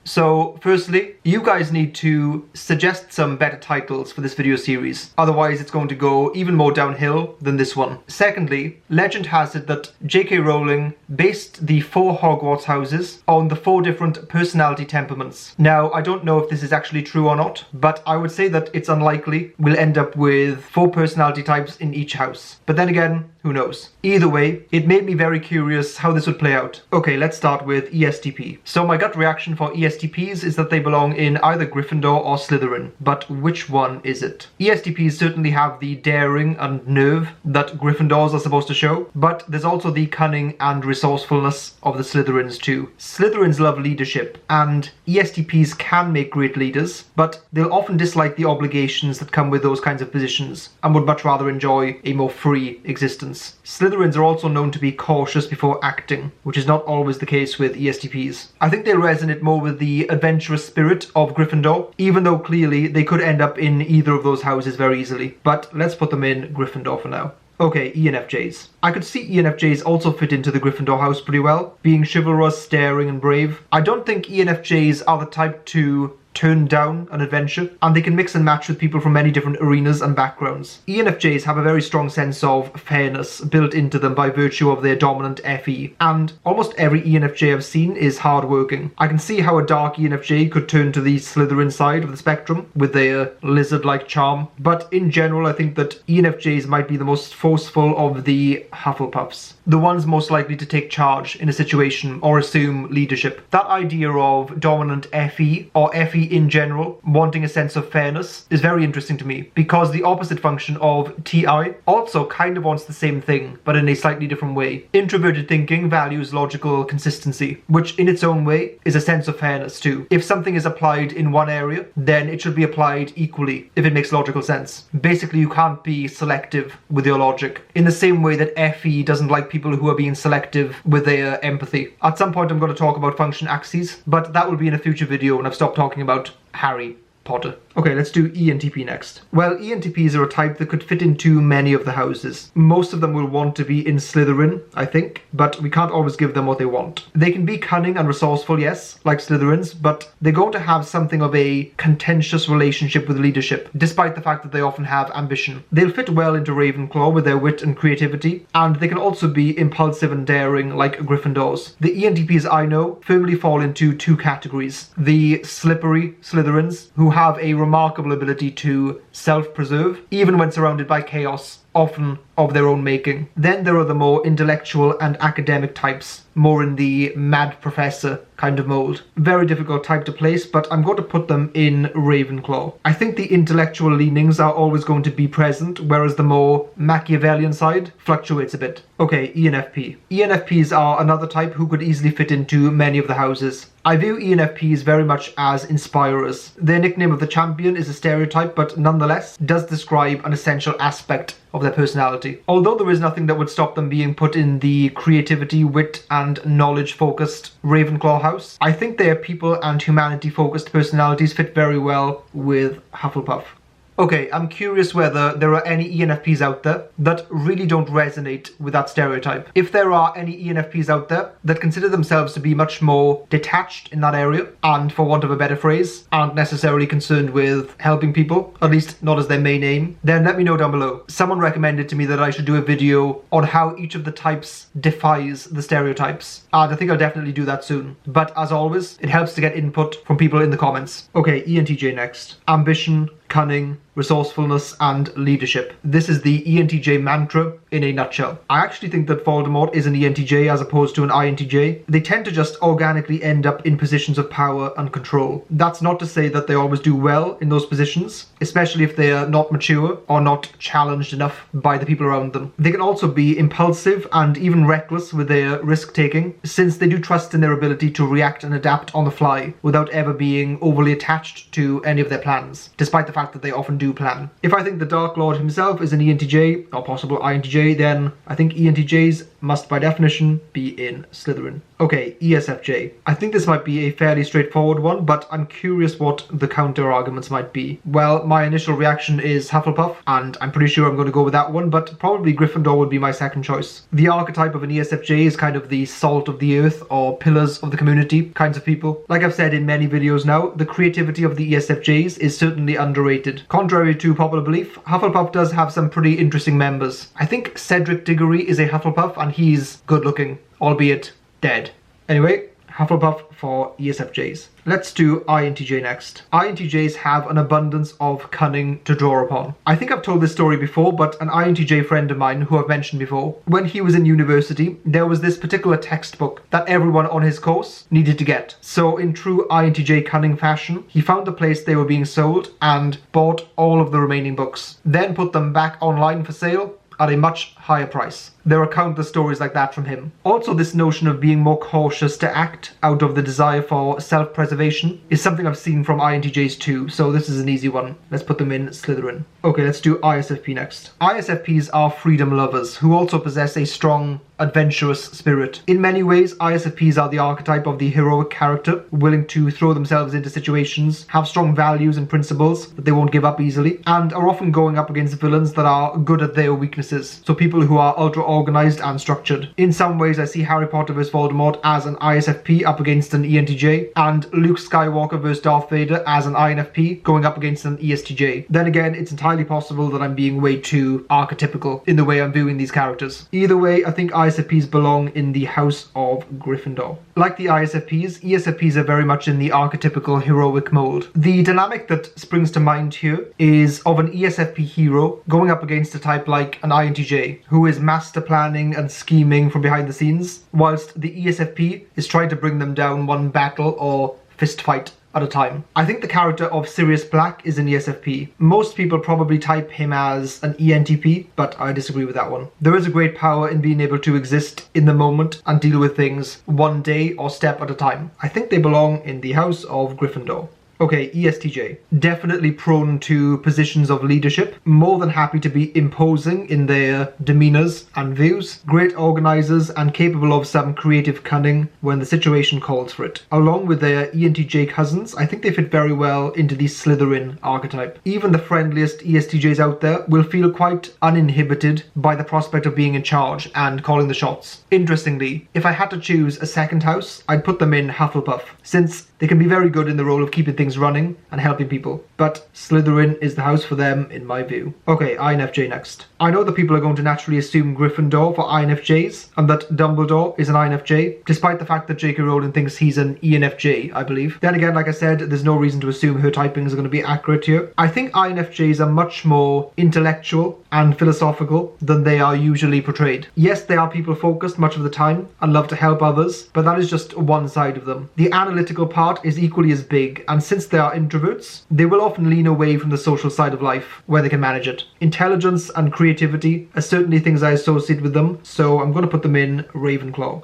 So firstly, you guys need to suggest some better titles for this video series. Otherwise it's going to go even more downhill than this one. Secondly, legend has it that J.K. Rowling based the 4 Hogwarts houses on the 4 different personality temperaments. Now, I don't know if this is actually true or not, but I would say that it's unlikely we'll end up with 4 personality types in each house. But then again, who knows? Either way, it made me very curious how this would play out. Okay, let's start with Estp. So my gut reaction for Estps is that they belong in either Gryffindor or Slytherin. But which one is it? Estps certainly have the daring and nerve that Gryffindors are supposed to show, but there's also the cunning and resourcefulness of the Slytherins too. Slytherins love leadership, and Estps can make great leaders, but they'll often dislike the obligations that come with those kinds of positions, and would much rather enjoy a more free existence. Slytherins are also known to be cautious before acting, which is not always the case with Estps. I think they'll resonate more with the adventurous spirit of Gryffindor, even though clearly they could end up in either of those houses very easily. But let's put them in Gryffindor for now. Okay, Enfjs. I could see Enfjs also fit into the Gryffindor house pretty well, being chivalrous, daring and brave. I don't think Enfjs are the type to turn down an adventure, and they can mix and match with people from many different arenas and backgrounds. Enfjs have a very strong sense of fairness built into them by virtue of their dominant Fe, and almost every Enfj I've seen is hardworking. I can see how a dark Enfj could turn to the Slytherin side of the spectrum with their lizard-like charm, but in general I think that Enfjs might be the most forceful of the Hufflepuffs. The ones most likely to take charge in a situation or assume leadership. That idea of dominant Fe, or Fe in general, wanting a sense of fairness is very interesting to me, because the opposite function of Ti also kind of wants the same thing, but in a slightly different way. Introverted thinking values logical consistency, which in its own way is a sense of fairness too. If something is applied in one area, then it should be applied equally, if it makes logical sense. Basically, you can't be selective with your logic, in the same way that Fe doesn't like people who are being selective with their empathy. At some point I'm going to talk about function axes, but that will be in a future video when I've stopped talking about Harry Potter. Okay, let's do Entp next. Well, Entps are a type that could fit into many of the houses. Most of them will want to be in Slytherin, I think, but we can't always give them what they want. They can be cunning and resourceful, yes, like Slytherins, but they're going to have something of a contentious relationship with leadership, despite the fact that they often have ambition. They'll fit well into Ravenclaw with their wit and creativity, and they can also be impulsive and daring like Gryffindors. The Entps I know firmly fall into 2 categories. The slippery Slytherins, who have a remarkable ability to self-preserve, even when surrounded by chaos, often of their own making. Then there are the more intellectual and academic types, more in the mad professor kind of mold. Very difficult type to place, but I'm going to put them in Ravenclaw. I think the intellectual leanings are always going to be present, whereas the more Machiavellian side fluctuates a bit. Okay, Enfp. Enfps are another type who could easily fit into many of the houses. I view Enfps very much as inspirers. Their nickname of the champion is a stereotype, but nonetheless does describe an essential aspect of their personality. Although there is nothing that would stop them being put in the creativity, wit and knowledge focused Ravenclaw house, I think their people and humanity focused personalities fit very well with Hufflepuff. Okay, I'm curious whether there are any Enfps out there that really don't resonate with that stereotype. If there are any Enfps out there that consider themselves to be much more detached in that area, and for want of a better phrase, aren't necessarily concerned with helping people, at least not as their main aim, then let me know down below. Someone recommended to me that I should do a video on how each of the types defies the stereotypes, and I think I'll definitely do that soon. But as always, it helps to get input from people in the comments. Okay, ENTJ next. Ambition, cunning, resourcefulness and leadership. This is the ENTJ mantra in a nutshell. I actually think that Voldemort is an ENTJ as opposed to an INTJ. They tend to just organically end up in positions of power and control. That's not to say that they always do well in those positions, especially if they are not mature or not challenged enough by the people around them. They can also be impulsive and even reckless with their risk-taking, since they do trust in their ability to react and adapt on the fly without ever being overly attached to any of their plans, despite the fact that they often do plan. If I think the Dark Lord himself is an ENTJ, or possible INTJ, ENTJ, then I think ENTJs must by definition be in Slytherin. Okay, ESFJ. I think this might be a fairly straightforward one, but I'm curious what the counter arguments might be. Well, my initial reaction is Hufflepuff, and I'm pretty sure I'm going to go with that one, but probably Gryffindor would be my second choice. The archetype of an ESFJ is kind of the salt of the earth or pillars of the community kinds of people. Like I've said in many videos now, the creativity of the ESFJs is certainly underrated. Contrary to popular belief, Hufflepuff does have some pretty interesting members. I think Cedric Diggory is a Hufflepuff and he's good looking, albeit dead. Anyway, Hufflepuff for ESFJs. Let's do INTJ next. INTJs have an abundance of cunning to draw upon. I think I've told this story before, but an INTJ friend of mine who I've mentioned before, when he was in university, there was this particular textbook that everyone on his course needed to get. So in true INTJ cunning fashion, he found the place they were being sold and bought all of the remaining books, then put them back online for sale at a much higher price. There are countless stories like that from him. Also, this notion of being more cautious to act out of the desire for self-preservation is something I've seen from INTJs too, so this is an easy one. Let's put them in Slytherin. Okay, let's do ISFP next. ISFPs are freedom lovers who also possess a strong, adventurous spirit. In many ways, ISFPs are the archetype of the heroic character, willing to throw themselves into situations, have strong values and principles that they won't give up easily, and are often going up against villains that are good at their weaknesses. So people who are ultra organized and structured. In some ways, I see Harry Potter vs. Voldemort as an ISFP up against an ENTJ, and Luke Skywalker vs. Darth Vader as an INFP going up against an ESTJ. Then again, it's entirely possible that I'm being way too archetypical in the way I'm viewing these characters. Either way, I think ISFPs belong in the House of Gryffindor. Like the ISFPs, ESFPs are very much in the archetypical heroic mold. The dynamic that springs to mind here is of an ESFP hero going up against a type like an INTJ, who is master planning and scheming from behind the scenes, whilst the ESFP is trying to bring them down one battle or fist fight at a time. I think the character of Sirius Black is an ESFP. Most people probably type him as an ENTP, but I disagree with that one. There is a great power in being able to exist in the moment and deal with things one day or step at a time. I think they belong in the House of Gryffindor. Okay, ESTJ. Definitely prone to positions of leadership, more than happy to be imposing in their demeanors and views, great organizers and capable of some creative cunning when the situation calls for it. Along with their ENTJ cousins, I think they fit very well into the Slytherin archetype. Even the friendliest ESTJs out there will feel quite uninhibited by the prospect of being in charge and calling the shots. Interestingly, if I had to choose a second house, I'd put them in Hufflepuff, since they can be very good in the role of keeping things running and helping people. But Slytherin is the house for them, in my view. Okay, INFJ next. I know that people are going to naturally assume Gryffindor for INFJs, and that Dumbledore is an INFJ, despite the fact that J.K. Rowling thinks he's an ENFJ, I believe. Then again, like I said, there's no reason to assume her typings are going to be accurate here. I think INFJs are much more intellectual and philosophical than they are usually portrayed. Yes, they are people focused much of the time and love to help others, but that is just one side of them. The analytical part is equally as big, and since they are introverts, they will often lean away from the social side of life where they can manage it. Intelligence and creativity are certainly things I associate with them, so I'm going to put them in Ravenclaw.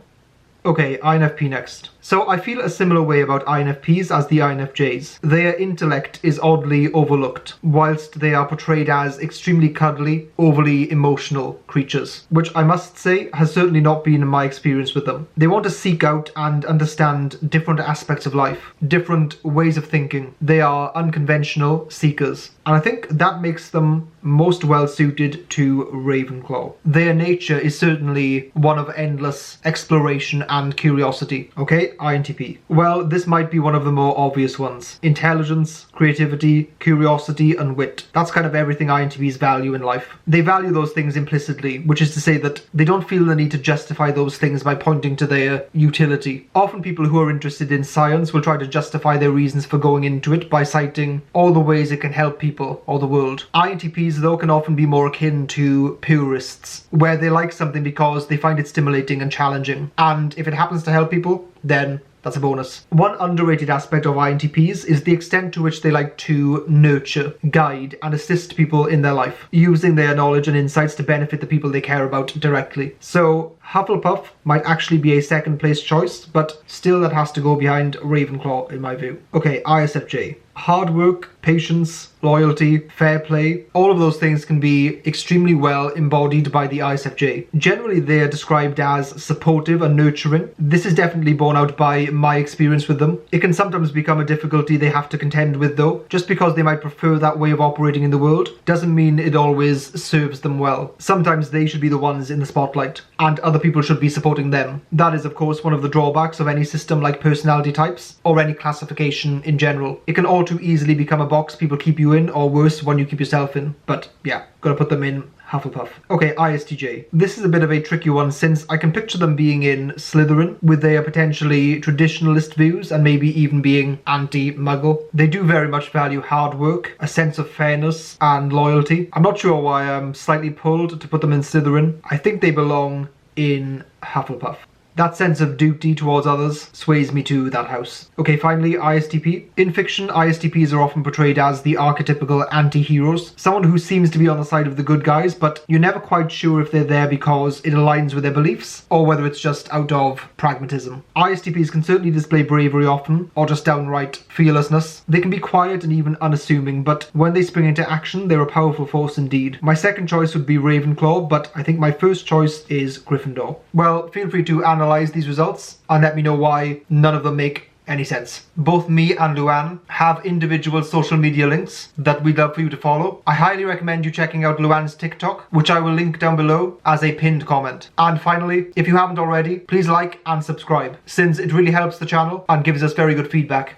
Okay, INFP next. So I feel a similar way about INFPs as the INFJs. Their intellect is oddly overlooked, whilst they are portrayed as extremely cuddly, overly emotional creatures, which I must say has certainly not been my experience with them. They want to seek out and understand different aspects of life, different ways of thinking. They are unconventional seekers, and I think that makes them most well suited to Ravenclaw. Their nature is certainly one of endless exploration and curiosity. Okay, INTP. Well, this might be one of the more obvious ones. Intelligence, creativity, curiosity, and wit. That's kind of everything INTPs value in life. They value those things implicitly, which is to say that they don't feel the need to justify those things by pointing to their utility. Often people who are interested in science will try to justify their reasons for going into it by citing all the ways it can help people or the world. INTPs, though, can often be more akin to purists, where they like something because they find it stimulating and challenging, and if it happens to help people, then that's a bonus. One underrated aspect of INTPs is the extent to which they like to nurture, guide, and assist people in their life, using their knowledge and insights to benefit the people they care about directly. So, Hufflepuff might actually be a second place choice, but still that has to go behind Ravenclaw in my view. Okay, ISFJ. Hard work, patience, loyalty, fair play, all of those things can be extremely well embodied by the ISFJ. Generally, they are described as supportive and nurturing. This is definitely borne out by my experience with them. It can sometimes become a difficulty they have to contend with though. Just because they might prefer that way of operating in the world doesn't mean it always serves them well. Sometimes they should be the ones in the spotlight, and other people should be supporting them. That is, of course, one of the drawbacks of any system like personality types, or any classification in general. It can all too easily become a box people keep you in, or worse, one you keep yourself in. But yeah, gotta put them in Hufflepuff. Okay, ISTJ. This is a bit of a tricky one since I can picture them being in Slytherin with their potentially traditionalist views and maybe even being anti-Muggle. They do very much value hard work, a sense of fairness and loyalty. I'm not sure why I'm slightly pulled to put them in Slytherin. I think they belong in Hufflepuff. That sense of duty towards others sways me to that house. Okay, finally, ISTP. In fiction, ISTPs are often portrayed as the archetypical anti-heroes, someone who seems to be on the side of the good guys, but you're never quite sure if they're there because it aligns with their beliefs, or whether it's just out of pragmatism. ISTPs can certainly display bravery often, or just downright fearlessness. They can be quiet and even unassuming, but when they spring into action, they're a powerful force indeed. My second choice would be Ravenclaw, but I think my first choice is Gryffindor. Well, feel free to analyze these results and let me know why none of them make any sense. Both me and Luann have individual social media links that we'd love for you to follow. I highly recommend you checking out Luann's TikTok, which I will link down below as a pinned comment. And finally, if you haven't already, please like and subscribe, since it really helps the channel and gives us very good feedback.